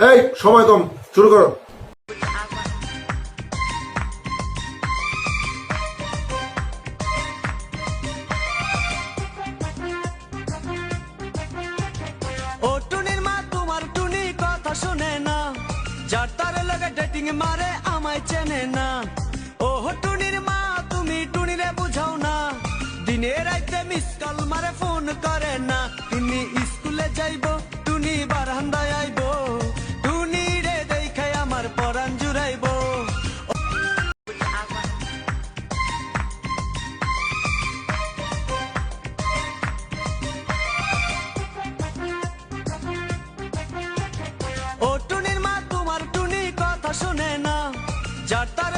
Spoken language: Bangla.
এই সময় কম, শুরু করো। ও টুনির মা তোমার টুনি কথা শুনে না, যার তারে লগে ডেটিং মারে আমায় চেনে না। ও টুনির মা তুমি টুনিরে বুঝাও না, দিনে রাইতে মিস কল মারে ফোন করে না। টুনি স্কুলে যাইবো, টুনি বারান্দায় আইবো, টুনি রে দেখাই আমার পরাণ জুড়াইবো। ও টুনির মা তোমার টুনি কথা শুনে না, যার তার